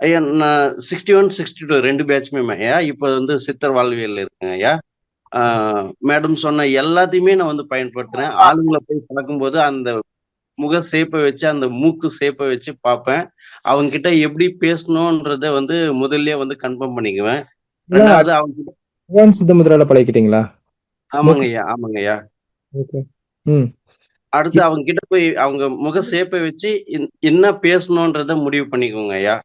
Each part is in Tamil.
ஐயா நான் 61, 62 2 பேட்ச்மேங்க ஐயா. இப்ப வந்து சித்தர் வாழ்வியல்ல இருக்கேங்க ஐயா. ஆ மேடம் சொன்ன எல்லாத்தையுமே நான் வந்து பயன்படுத்துறேன். ஆளுங்கள போய் பார்க்கும்போது அந்த முக ஷேப்ப வச்சு, அந்த மூக்கு ஷேப்ப வச்சு பார்ப்பேன். அவங்க கிட்ட எப்படி பேசணும்ன்றத வந்து முதல்லயே வந்து கன்ஃபார்ம் பண்ணிக்குவேன். எல்லாம் 2வது அவங்க கிட்ட அட்வான்ஸ் சித்த முதிரால பழகிட்டீங்களா? மூக்கு ஆமாங்கய்யா, ஆமாங்கய்யா. ஓகே. ம். அடுத்து அவங்க கிட்ட போய் அவங்க முக ஷேப்ப வச்சு என்ன பேசணும்ன்றத முடிவு பண்ணிக்குவேங்கய்யா.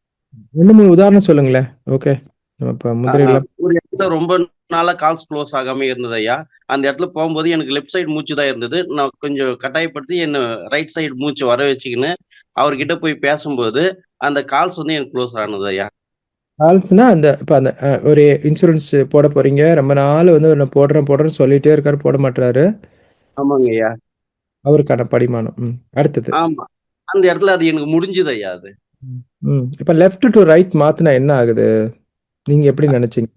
2, 3 உதாரணம் சொல்லுங்களேன். ஓகே. நம்ம இப்ப ஆ முதிரைலாம் ஒரு இடத்துல ரொம்ப நாளா கால்ஸ் குளோஸ் ஆகாம இருந்தது ஐயா. அந்த இடத்துல போம்போது எனக்கு லெஃப்ட் சைடு மூச்சு தான் இருந்தது. நான் கொஞ்சம் கட்டாயப்படுத்தி என்ன ரைட் சைடு மூச்சு வர வச்சுக்கின்னு, அவர்கிட்ட போய் பேசும்போது, அந்த கால்ஸ் வந்து எனக்கு குளோஸ் ஆனது ஐயா. கால்ஸ்னா அந்த இப்ப அந்த ஒரு இன்சூரன்ஸ் போட போறீங்க. ரொம்ப நாள் வந்து நான் போடுறேன் போடுறேன்னு சொல்லிட்டே இருக்காரு. போட மாட்றாரு. ஆமாங்கய்யா. அவருக்கான படிமானம். ம். அடுத்தது. ஆமா. அந்த இடத்துல அது எனக்கு முடிஞ்சுது ஐயா அது. ம். ம். இப்ப லெஃப்ட் டூ ரைட் மாத்துனா என்ன ஆகுது? நீங்க எப்படி நெனச்சீங்க?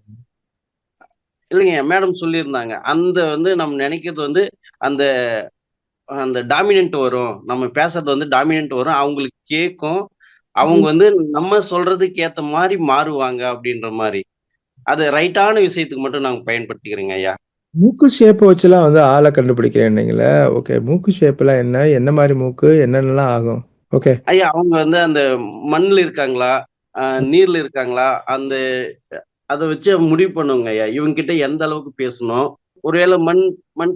இல்லைங்க மேடம் சொல்லியிருந்தாங்க. அந்த வந்து நம்ம நெனைக்கிறது வந்து அந்த அந்த டாமினன்ட் வரும். நம்ம பேசுறது வந்து டாமினன்ட் வரும். அவங்களுக்கு கேட்கும். அவங்க ம். வந்து நம்ம சொல்றதுக்கு ஏத்த மாரி மாறுவாங்க அப்படின்ற மாரி. அது ரைட்டான விஷயத்துக்கு மட்டும் நாங்க பயன்படுத்திக்கிறேங்க ஐயா. மூக்கு ஷேப் வச்சுலாம் வந்து ஆள கண்டுபிடிக்கிறேன்னீங்களே. ஓகே. மூக்கு ஷேப்லாம் என்ன? என்ன மாரி மூக்கு? என்னென்னலாம் ஆகும்? ஓகே. ஐயா அவங்க வந்து அந்த மண்ல இருக்காங்களா? அ நீர்ல இருக்காங்களா? அந்த அத வச்சு முடிவு பண்ணுவோங்க ஐயா. இவங்க கிட்ட எந்த அளவுக்கு பேசணும்? ஒருவேள மண்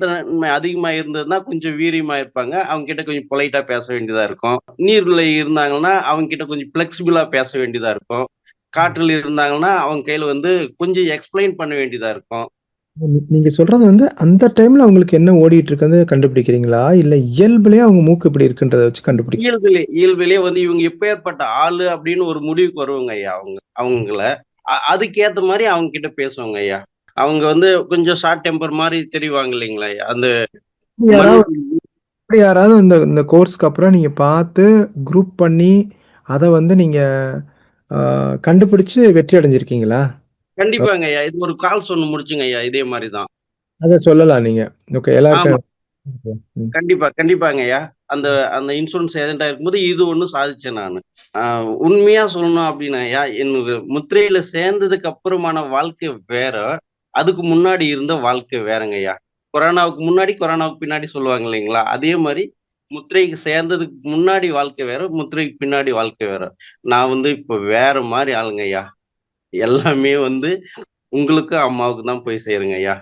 தன்மை அதிகமா இருந்ததுன்னா, கொஞ்சம் வீரியமா இருப்பாங்க. அவங்க கிட்ட கொஞ்சம் பொலைட்டா பேச வேண்டியதா இருக்கும். நீர்ல இருந்தாங்கன்னா, அவங்க கிட்ட கொஞ்சம் ஃப்ளெக்சிபிளா பேச வேண்டியதா இருக்கும். காற்றுல இருந்தாங்கன்னா, அவங்க கையில வந்து கொஞ்சம் எக்ஸ்ப்ளைன் பண்ண வேண்டியதா இருக்கும். நீங்க சொல்றது வந்து அந்த டைம்ல அவங்களுக்கு என்ன ஓடிட்டு இருக்குன்னு கண்டுபிடிக்கிறீங்களா? இல்ல இயல்புலயே அவங்க மூக்கு இப்படி இருக்குன்றத வச்சு கண்டுபிடிக்கிறீங்களா? இயல்பிலே வந்து இவங்க எப்பேர்ப்பட்ட ஆளு அப்படின்னு ஒரு முடிவுக்கு வருவாங்க ஐயா அவங்கள. அதுக்கேத்த மாரி அவங்க கிட்ட பேசுவோங்க ஐயா. அவங்க வந்து கொஞ்சம் ஷார்ட் டெம்பர் மாரி தெரிவாங்க இல்லைங்களா ஐயா. அந்த மண் யாராவது அப்படி யாராவது இந்த இந்த கோர்ஸ்க்கு அப்புறம் நீங்க பார்த்து, குரூப் பண்ணி, அத வந்து நீங்க ஆ கண்டுபிடிச்சு வெற்றி அடைஞ்சிருக்கீங்களா? கண்டிப்பாங்க ஐயா. இது ஒரு கால்ஸ் ஒண்ணு முடிச்சுங்க ஐயா. இதே மாரி தான். அத சொல்லலாம் நீங்க. ஓகே. ஆமா. எல்லாருக்கும் ம். கண்டிப்பாங்கய்யா. அந்த அந்த இன்சூரன்ஸ் ஏஜென்ட்டா இருக்கும்போது இது ஒண்ணு சாதிச்சேன் நானு. ஆ உண்மையா சொல்லணும் அப்டின்னாய்யா, என்னோட முத்திரையில சேர்ந்ததுக்கு அப்புறமான வாழ்க்கை வேற. அதுக்கு முன்னாடி இருந்த வாழ்க்கை வேறங்கய்யா. கொரோனாவுக்கு முன்னாடி, கொரோனாவுக்கு பின்னாடி சொல்லுவாங்க இல்லைங்களா? அதே மாரி முத்திரைக்கு சேர்ந்ததுக்கு முன்னாடி வாழ்க்கை வேற, முத்திரைக்கு பின்னாடி வாழ்க்கை வேற. நான் வந்து இப்ப வேற மாரி ஆளுங்கய்யா. எல்லாமே வந்து உங்களுக்கு, அம்மாவுக்கு தான் போய் சேருங்கய்யா.